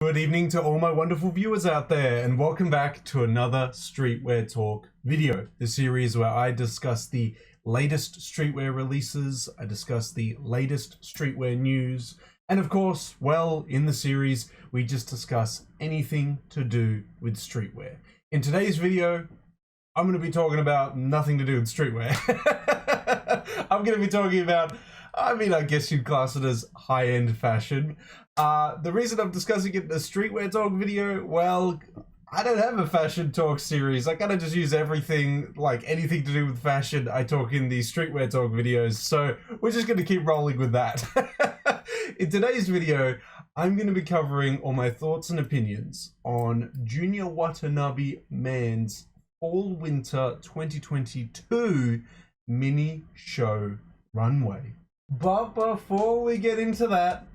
Good evening to all my wonderful viewers out there, and welcome back to another Streetwear Talk video, the series where I discuss the latest streetwear releases, I discuss the latest streetwear news, and of course, well, in the series, we just discuss anything to do with streetwear. In today's video, I'm going to be talking about nothing to do with streetwear. I'm going to be talking about, I guess you'd class it as high-end fashion. The reason I'm discussing it in a streetwear talk video, well, I don't have a fashion talk series. I kind of just use everything, like anything to do with fashion, I talk in these streetwear talk videos. So we're just going to keep rolling with that. In today's video, I'm going to be covering all my thoughts and opinions on Junya Watanabe Man's Fall-Winter 2022 mini show runway. But before we get into that,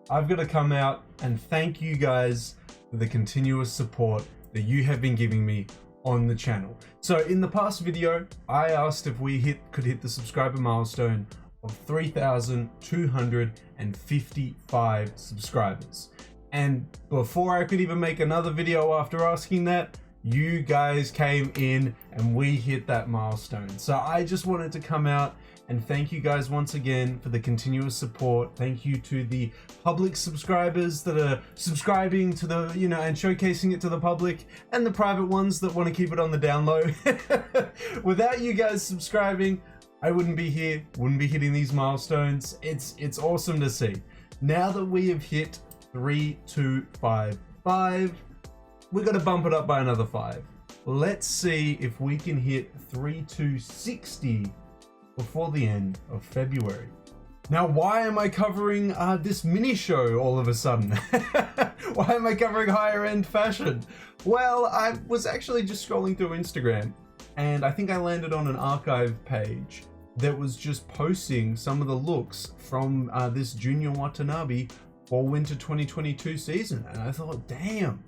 I've got to come out and thank you guys for the continuous support that you have been giving me on the channel. So in the past video, I asked if we could hit the subscriber milestone of 3,255 subscribers. And before I could even make another video after asking that, you guys came in and we hit that milestone. So I just wanted to come out and thank you guys once again for the continuous support. Thank you to the public subscribers that are subscribing to the, and showcasing it to the public, and the private ones that want to keep it on the down low. Without you guys subscribing, I wouldn't be here, wouldn't be hitting these milestones. It's awesome to see. Now that we have hit 3,255, we're gonna bump it up by another 5. Let's see if we can hit 3,260 before the end of February. Now, why am I covering this mini show all of a sudden? Why am I covering higher end fashion? Well, I was actually just scrolling through Instagram, and I think I landed on an archive page that was just posting some of the looks from this Junya Watanabe Fall-Winter 2022 season, and I thought, damn,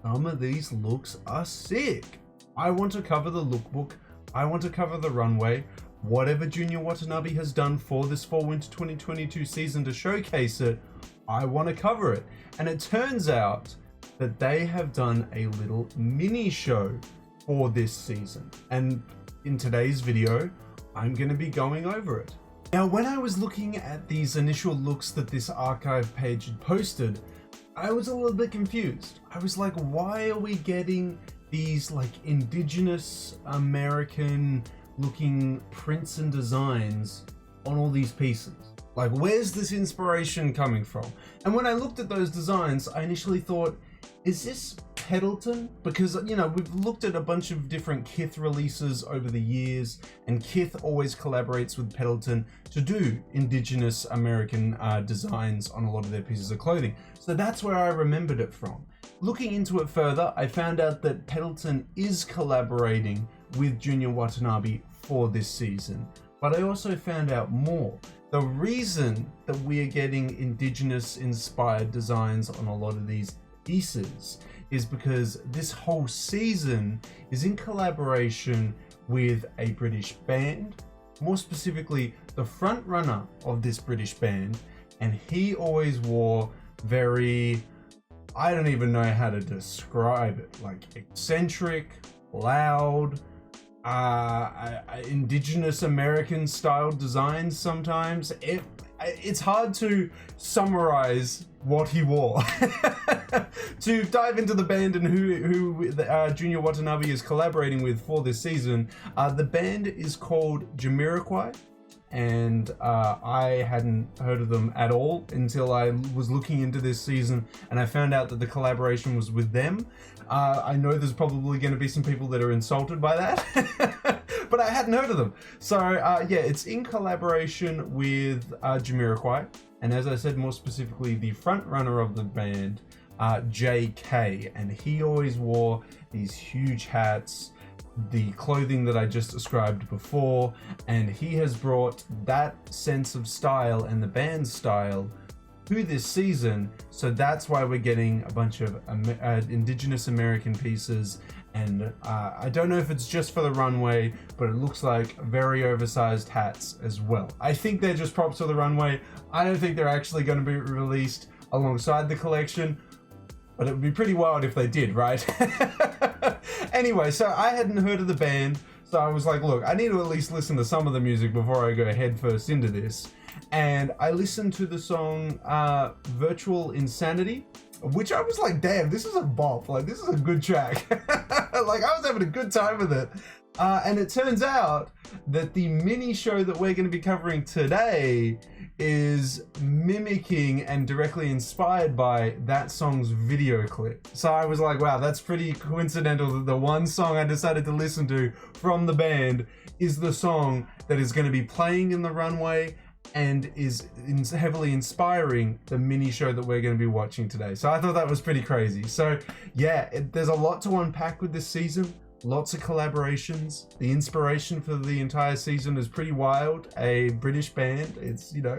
some of these looks are sick. I want to cover the lookbook, I want to cover the runway. Whatever Junya Watanabe has done for this Fall-Winter 2022 season to showcase it, I want to cover it. And it turns out that they have done a little mini show for this season. And in today's video, I'm going to be going over it. Now, when I was looking at these initial looks that this archive page had posted, I was a little bit confused. I was like, why are we getting these like indigenous American looking prints and designs on all these pieces? Like, where's this inspiration coming from? And when I looked at those designs, I initially thought, is this Pendleton? Because, we've looked at a bunch of different Kith releases over the years, and Kith always collaborates with Pendleton to do indigenous American designs on a lot of their pieces of clothing. So that's where I remembered it from. Looking into it further, I found out that Pendleton is collaborating with Junya Watanabe for this season, but I also found out more. The reason that we are getting indigenous inspired designs on a lot of these pieces is because this whole season is in collaboration with a British band, more specifically the front runner of this British band, and he always wore very, I don't even know how to describe it, like eccentric, loud, indigenous American style designs sometimes. It's hard to summarize what he wore. To dive into the band and who Junya Watanabe is collaborating with for this season, the band is called Jamiroquai, and I hadn't heard of them at all until I was looking into this season and I found out that the collaboration was with them. I know there's probably going to be some people that are insulted by that, but I hadn't heard of them. So yeah, it's in collaboration with Jamiroquai, and as I said, more specifically, the front runner of the band, JK, and he always wore these huge hats, the clothing that I just described before, and he has brought that sense of style and the band's style to this season. So that's why we're getting a bunch of indigenous American pieces, and I don't know if it's just for the runway, but it looks like very oversized hats as well. I think they're just props for the runway. I don't think they're actually going to be released alongside the collection. but it would be pretty wild if they did, right? Anyway, so I hadn't heard of the band, so I was like, look, I need to at least listen to some of the music before I go head first into this. And I listened to the song Virtual Insanity, which I was like, damn, this is a bop. Like, this is a good track. Like, I was having a good time with it. And it turns out that the mini show that we're going to be covering today is mimicking and directly inspired by that song's video clip. So I was like, wow, that's pretty coincidental that the one song I decided to listen to from the band is the song that is going to be playing in the runway and is heavily inspiring the mini show that we're going to be watching today. So I thought that was pretty crazy. So yeah, there's a lot to unpack with this season. Lots of collaborations. The inspiration for the entire season is pretty wild. A British band. It's, you know,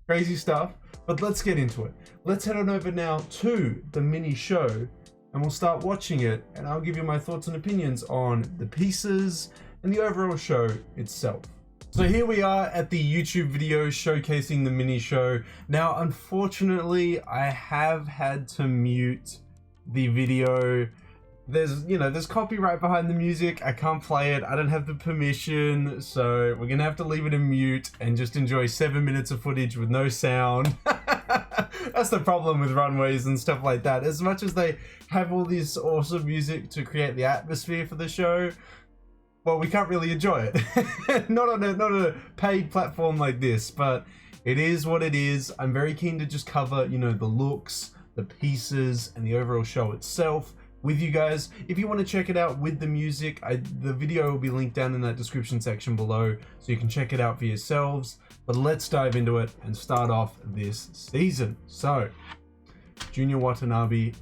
crazy stuff. But let's get into it. Let's head on over now to the mini show and we'll start watching it. And I'll give you my thoughts and opinions on the pieces and the overall show itself. So here we are at the YouTube video showcasing the mini show. Now, unfortunately, I have had to mute the video. There's copyright behind the music. I can't play it. I don't have the permission. So we're gonna have to leave it in mute and just enjoy 7 minutes of footage with no sound. That's the problem with runways and stuff like that. As much as they have all this awesome music to create the atmosphere for the show, well, we can't really enjoy it. not on a paid platform like this, but it is what it is. I'm very keen to just cover, you know, the looks, the pieces, and the overall show itself with you guys. If you want to check it out with the music, the video will be linked down in that description section below, so you can check it out for yourselves. But let's dive into it and start off this season. So, Junya Watanabe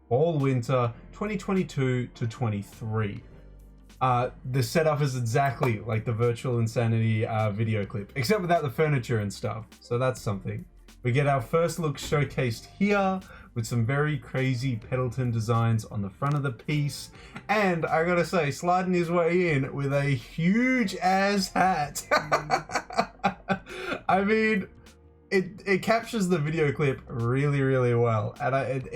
Fall Winter 2022 to 23. The setup is exactly like the Virtual Insanity video clip, except without the furniture and stuff. So that's something. We get our first look showcased here with some very crazy Pendleton designs on the front of the piece. And I gotta say, sliding his way in with a huge ass hat. I mean, it captures the video clip really, really well. And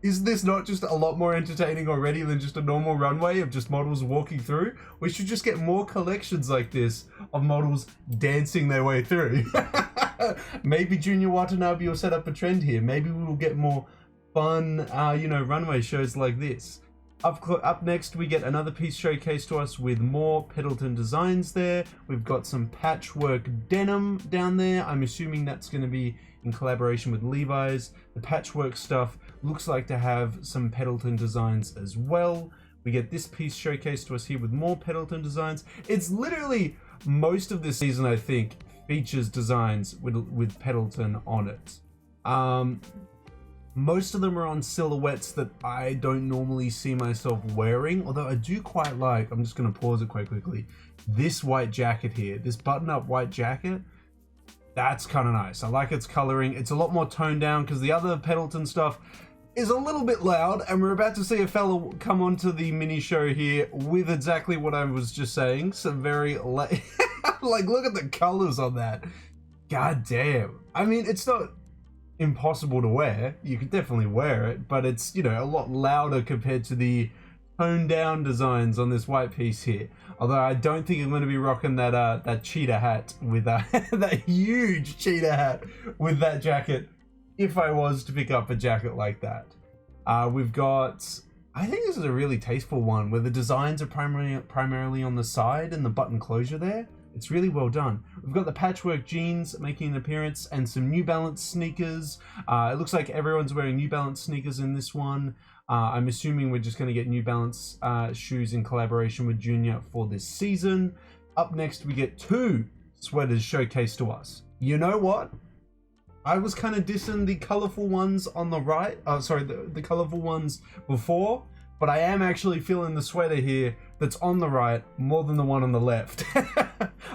is this not just a lot more entertaining already than just a normal runway of just models walking through? We should just get more collections like this of models dancing their way through. Maybe Junya Watanabe will set up a trend here. Maybe we will get more fun, runway shows like this. Up next, we get another piece showcased to us with more Pendleton designs there. We've got some patchwork denim down there. I'm assuming that's going to be in collaboration with Levi's. The patchwork stuff looks like to have some Pendleton designs as well. We get this piece showcased to us here with more Pendleton designs. It's literally most of this season, I think, features designs with Pendleton on it. Most of them are on silhouettes that I don't normally see myself wearing, although I do quite like, I'm just going to pause it quite quickly, this white jacket here, this button-up white jacket. That's kind of nice. I like its coloring. It's a lot more toned down because the other Pendleton stuff is a little bit loud, and we're about to see a fella come onto the mini show here with exactly what I was just saying. Some very like, look at the colors on that. God damn. I mean, it's not impossible to wear. You could definitely wear it, but it's, you know, a lot louder compared to the toned down designs on this white piece here. Although I don't think I'm going to be rocking that cheetah hat with that huge cheetah hat with that jacket if I was to pick up a jacket like that. We've got, I think this is a really tasteful one where the designs are primarily on the side and the button closure there. It's really well done. We've got the patchwork jeans making an appearance and some New Balance sneakers. It looks like everyone's wearing New Balance sneakers in this one. I'm assuming we're just going to get New Balance shoes in collaboration with Junya for this season. Up next, we get two sweaters showcased to us. You know what? I was kind of dissing the colorful ones on the right. The colorful ones before. But I am actually feeling the sweater here that's on the right more than the one on the left.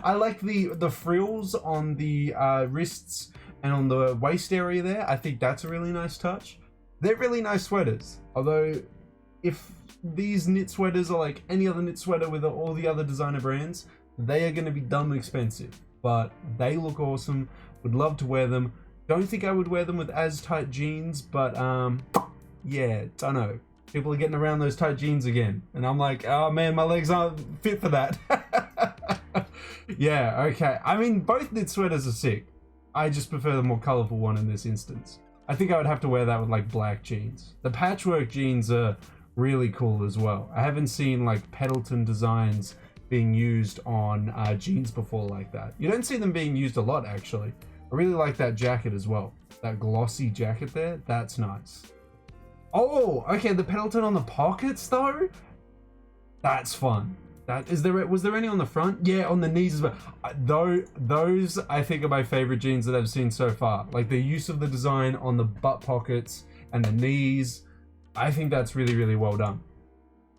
I like the frills on the wrists and on the waist area there. I think that's a really nice touch. They're really nice sweaters. Although, if these knit sweaters are like any other knit sweater with all the other designer brands, they are going to be dumb expensive. But they look awesome. Would love to wear them. Don't think I would wear them with as tight jeans, but Yeah, don't know. People are getting around those tight jeans again. And I'm like, oh man, my legs aren't fit for that. Yeah, okay. I mean, both knit sweaters are sick. I just prefer the more colorful one in this instance. I think I would have to wear that with like black jeans. The patchwork jeans are really cool as well. I haven't seen like Pendleton designs being used on jeans before like that. You don't see them being used a lot actually. I really like that jacket as well. That glossy jacket there, that's nice. Oh, okay, the Pendleton on the pockets though? That's fun. Was there any on the front? Yeah, on the knees as well. Those I think are my favorite jeans that I've seen so far. Like the use of the design on the butt pockets and the knees. I think that's really, really well done.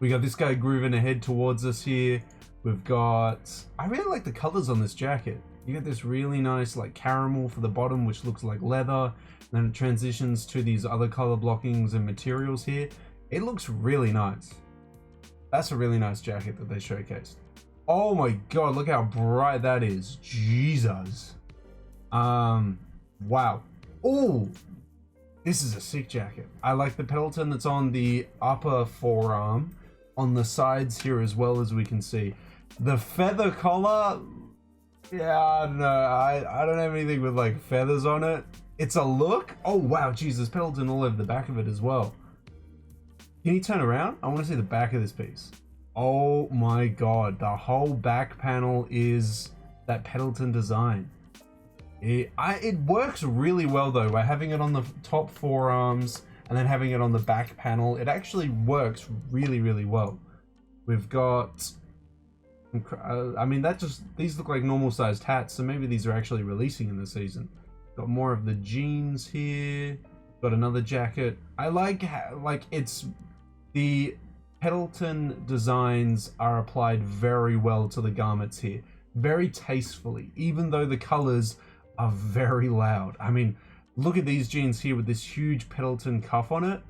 We got this guy grooving ahead towards us here. We've got, I really like the colors on this jacket. You get this really nice like caramel for the bottom, which looks like leather. Then it transitions to these other color blockings and materials here. It looks really nice. That's a really nice jacket that they showcased. Oh my god, look how bright that is. Jesus. Wow. Oh, this is a sick jacket. I like the Pendleton that's on the upper forearm, on the sides here as well, as we can see. The feather collar, yeah, I don't know. I don't have anything with like feathers on it. It's a look. Oh wow, Jesus, Pendleton all over the back of it as well. Can you turn around? I want to see the back of this piece. Oh my god, the whole back panel is that Pendleton design. It works really well though, by having it on the top forearms and then having it on the back panel. It actually works really, really well. We've got, I mean, these look like normal sized hats, so maybe these are actually releasing in the season. Got more of the jeans here. Got another jacket. I like it's the Pendleton designs are applied very well to the garments here, very tastefully, even though the colors are very loud. I mean, look at these jeans here with this huge Pendleton cuff on it.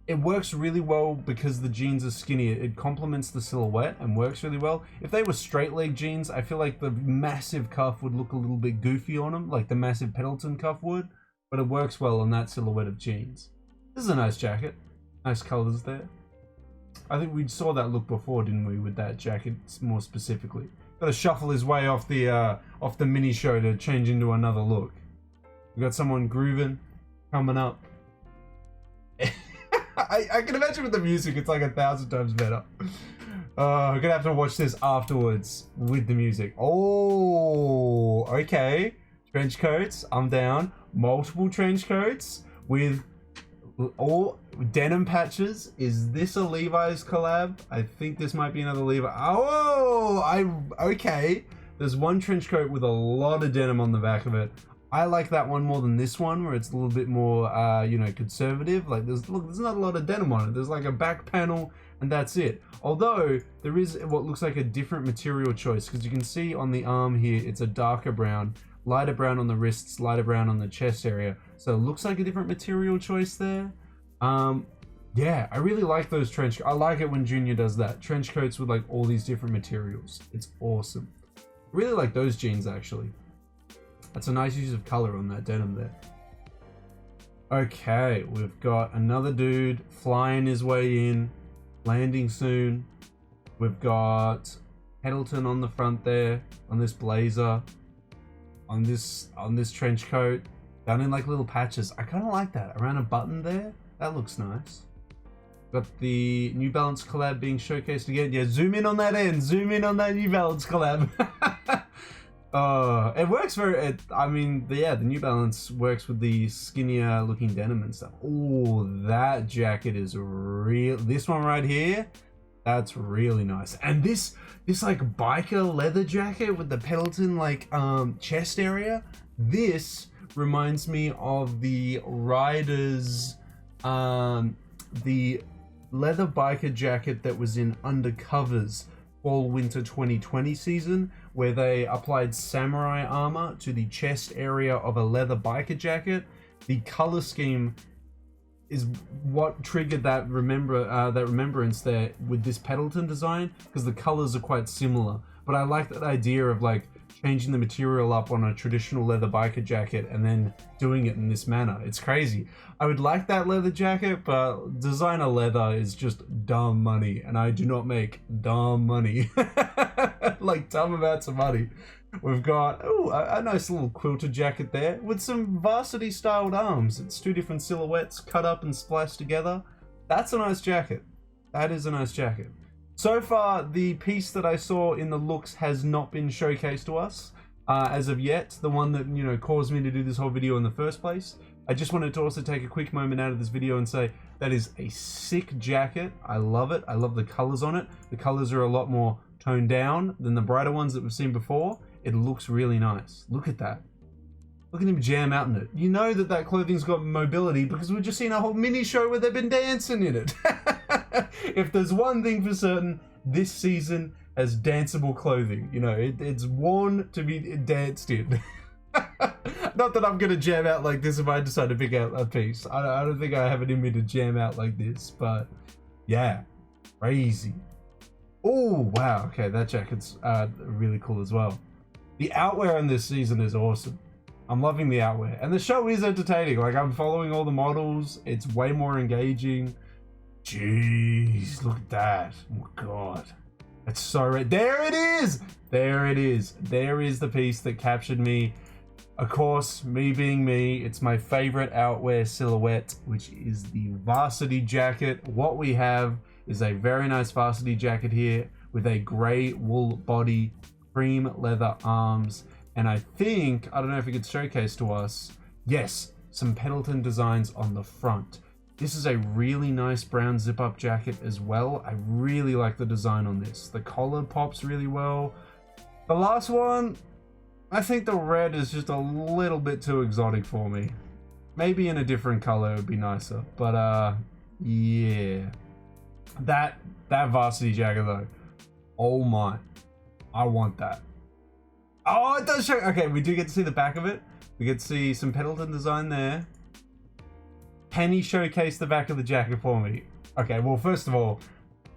It works really well because the jeans are skinny. It complements the silhouette and works really well. If they were straight leg jeans, I feel like the massive cuff would look a little bit goofy on them, like the massive Pendleton cuff would, but it works well on that silhouette of jeans. This is a nice jacket. Nice colors there. I think we saw that look before, didn't we, with that jacket more specifically. Got to shuffle his way off the mini show to change into another look. We got someone grooving coming up. I can imagine with the music, it's like 1,000 times better. I'm gonna have to watch this afterwards with the music. Oh, okay. Trench coats, I'm down. Multiple trench coats with all denim patches. Is this a Levi's collab? I think this might be another Levi. Oh, okay. There's one trench coat with a lot of denim on the back of it. I like that one more than this one, where it's a little bit more, conservative. Like there's not a lot of denim on it. There's like a back panel and that's it. Although there is what looks like a different material choice, because you can see on the arm here, it's a darker brown, lighter brown on the wrists, lighter brown on the chest area. So it looks like a different material choice there. Yeah, I really like those trench coats. I like it when Junya does that. Trench coats with like all these different materials. It's awesome. I really like those jeans actually. That's a nice use of color on that denim there. Okay, we've got another dude flying his way in, landing soon. We've got Pendleton on the front there, on this blazer, on this trench coat, done in like little patches. I kind of like that around a button there. That looks nice. Got the New Balance collab being showcased again. Yeah, zoom in on that end. Zoom in on that New Balance collab. It works the New Balance works with the skinnier looking denim and stuff. Oh, that jacket is real. This one right here, that's really nice. And this like biker leather jacket with the Pendleton like chest area, this reminds me of the Riders, the leather biker jacket that was in Undercover's Fall Winter 2020 season, where they applied samurai armor to the chest area of a leather biker jacket. The color scheme is what triggered that remembrance there with this Pendleton design, because the colors are quite similar. But I like that idea of like changing the material up on a traditional leather biker jacket and then doing it in this manner. It's crazy. I would like that leather jacket, but designer leather is just dumb money, and I do not make dumb money. Like dumb amounts of money. We've got a nice little quilted jacket there with some varsity styled arms. It's two different silhouettes cut up and spliced together. That's a nice jacket. That is a nice jacket. So far, the piece that I saw in the looks has not been showcased to us as of yet. The one that, you know, caused me to do this whole video in the first place. I just wanted to also take a quick moment out of this video and say that is a sick jacket. I love it. I love the colors on it. The colors are a lot more toned down than the brighter ones that we've seen before. It looks really nice. Look at that. Look at him jam out in it. You know that that clothing's got mobility because we've just seen a whole mini show where they've been dancing in it. If there's one thing for certain, this season has danceable clothing. You know, it's worn to be danced in. Not that I'm going to jam out like this if I decide to pick out a piece. I don't think I have it in me to jam out like this, but yeah, crazy. Oh, wow. Okay, that jacket's really cool as well. The outwear in this season is awesome. I'm loving the outwear. And the show is entertaining. Like, I'm following all the models. It's way more engaging. Jeez, look at that. Oh, my God. It's so red. There it is! There it is. There is the piece that captured me. Of course, me being me, it's my favorite outwear silhouette, which is the varsity jacket. What we have is a very nice varsity jacket here with a gray wool body, cream leather arms, and I think, I don't know if it gets showcased to us, yes, some Pendleton designs on the front. This is a really nice brown zip-up jacket as well. I really like the design on this. The collar pops really well. The last one, I think the red is just a little bit too exotic for me. Maybe in a different color would be nicer, but yeah. That varsity jacket though, oh my, I want that. Oh, it does show. Okay, we do get to see the back of it. We get to see some Pendleton design there. Can he showcase the back of the jacket for me? Okay, well, first of all,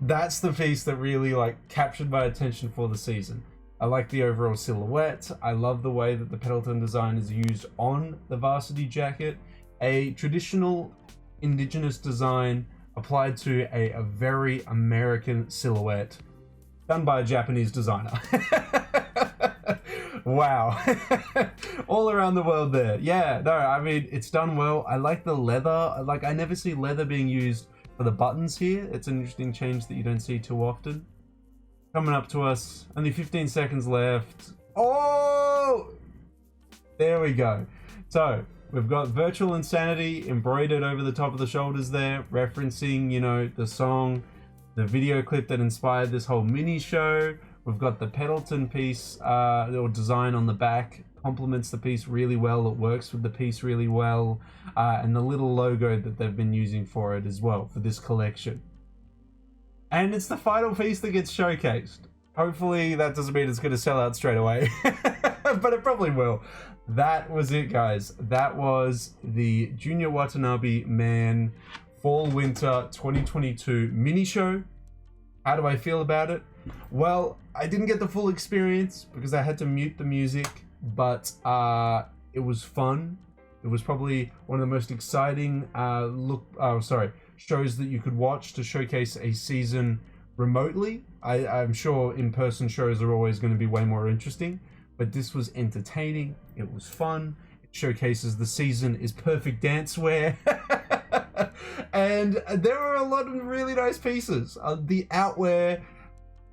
that's the piece that really like captured my attention for the season. I like the overall silhouette. I love the way that the Pendleton design is used on the varsity jacket. A traditional indigenous design applied to a very American silhouette done by a Japanese designer. Wow. All around the world there. Yeah, no, I mean, it's done well. I like the leather. Like, I never see leather being used for the buttons here. It's an interesting change that you don't see too often. Coming up to us. Only 15 seconds left. Oh! There we go. So, we've got Virtual Insanity embroidered over the top of the shoulders there, referencing, you know, the song, the video clip that inspired this whole mini show. We've got the Pendleton piece or design on the back, complements the piece really well. It works with the piece really well, and the little logo that they've been using for it as well for this collection. And it's the final piece that gets showcased. Hopefully that doesn't mean it's going to sell out straight away, but it probably will. That was it, guys. That was the Junya Watanabe Man Fall Winter 2022 mini show. How do I feel about it? Well, I didn't get the full experience because I had to mute the music, but it was fun. It was probably one of the most exciting shows that you could watch to showcase a season remotely. I'm sure in-person shows are always going to be way more interesting, but this was entertaining. It was fun. It showcases the season is perfect dancewear. And there were a lot of really nice pieces. The outwear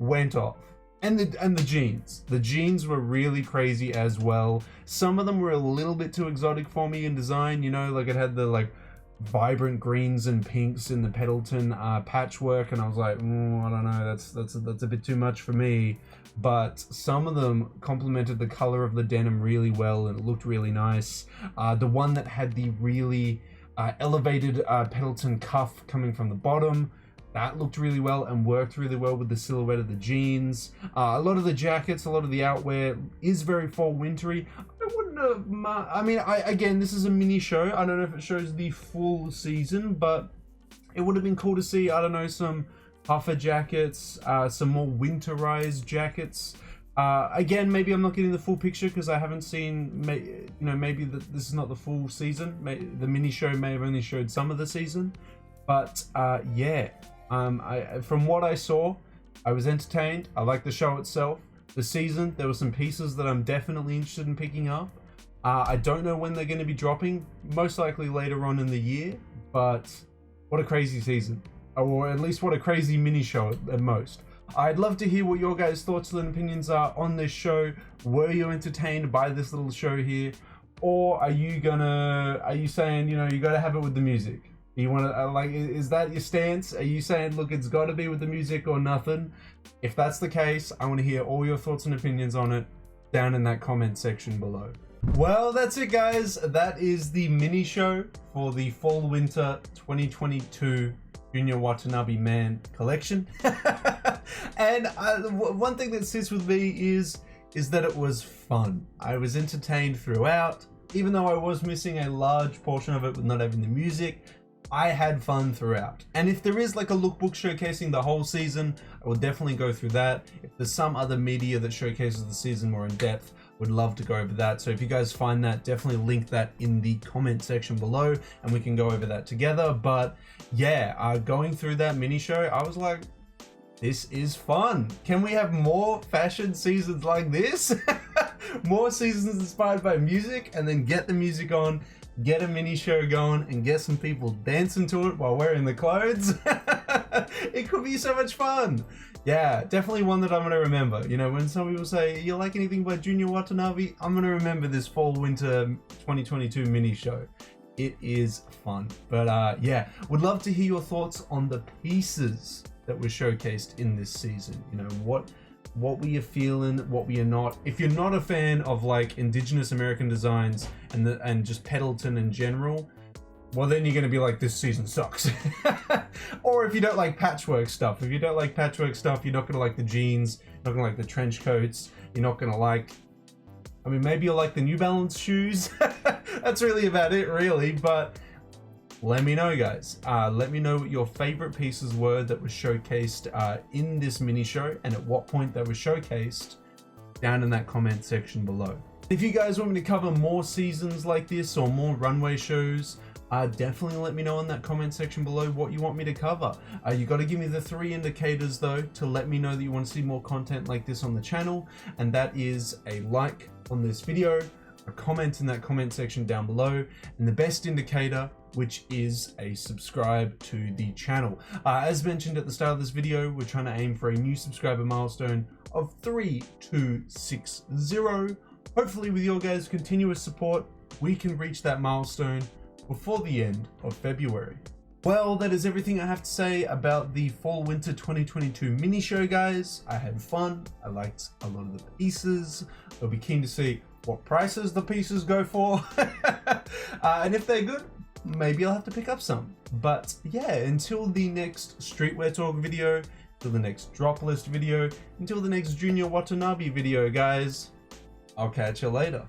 went off, and the jeans. The jeans were really crazy as well. Some of them were a little bit too exotic for me in design. You know, like it had the like vibrant greens and pinks in the Pendleton patchwork, and I was like, I don't know, that's a bit too much for me. But some of them complemented the color of the denim really well, and it looked really nice. The one that had the really elevated Pendleton cuff coming from the bottom, that looked really well and worked really well with the silhouette of the jeans. A lot of the jackets, a lot of the outwear is very fall wintry. I wouldn't have, I mean, again, this is a mini show. I don't know if it shows the full season, but it would have been cool to see, I don't know, some puffer jackets, some more winterized jackets Again, maybe I'm not getting the full picture because I haven't seen, maybe this is not the full season. The mini show may have only showed some of the season, but yeah, from what I saw, I was entertained. I liked the show itself. The season, there were some pieces that I'm definitely interested in picking up. I don't know when they're going to be dropping, most likely later on in the year, but what a crazy season, or at least what a crazy mini show at most. I'd love to hear what your guys' thoughts and opinions are on this show. Were you entertained by this little show here, or are you saying, you gotta have it with the music? You want to is that your stance? Are you saying, look, it's got to be with the music or nothing? If that's the case, I want to hear all your thoughts and opinions on it down in that comment section below. Well, that's it, guys. That is the mini show for the fall winter 2022 Junya Watanabe Man collection. And one thing that sits with me is that it was fun. I was entertained throughout, even though I was missing a large portion of it with not having the music. I had fun throughout. And if there is like a lookbook showcasing the whole season, I will definitely go through that. If there's some other media that showcases the season more in depth, would love to go over that. So if you guys find that, definitely link that in the comment section below and we can go over that together. But yeah, going through that mini show, I was like, this is fun. Can we have more fashion seasons like this? More seasons inspired by music, and then get the music on, get a mini show going, and get some people dancing to it while wearing the clothes. It could be so much fun. Yeah, definitely one that I'm going to remember. When some people say, you like anything by Junya Watanabe? I'm going to remember this fall winter 2022 mini show. It is fun. But yeah, would love to hear your thoughts on the pieces that were showcased in this season. What were you feeling, what were you not? If you're not a fan of like indigenous American designs and just Pendleton in general, well then you're gonna be like, this season sucks. Or if you don't like patchwork stuff, you're not gonna like the jeans, you're not gonna like the trench coats, you're not gonna like, maybe you'll like the New Balance shoes. That's really about it, really. But let me know, guys. Let me know what your favorite pieces were that were showcased in this mini show, and at what point they were showcased down in that comment section below. If you guys want me to cover more seasons like this or more runway shows, definitely let me know in that comment section below what you want me to cover. You got to give me the 3 indicators though to let me know that you want to see more content like this on the channel, and that is a like on this video, a comment in that comment section down below, and the best indicator, which is a subscribe to the channel. As mentioned at the start of this video, we're trying to aim for a new subscriber milestone of 3260. Hopefully with your guys' continuous support, we can reach that milestone before the end of February. Well, that is everything I have to say about the fall winter 2022 mini show, guys. I had fun. I liked a lot of the pieces. I'll be keen to see what prices the pieces go for. And if they're good, maybe I'll have to pick up some. But yeah, until the next Streetwear Talk video, until the next drop list video, until the next Junya Watanabe video, guys, I'll catch you later.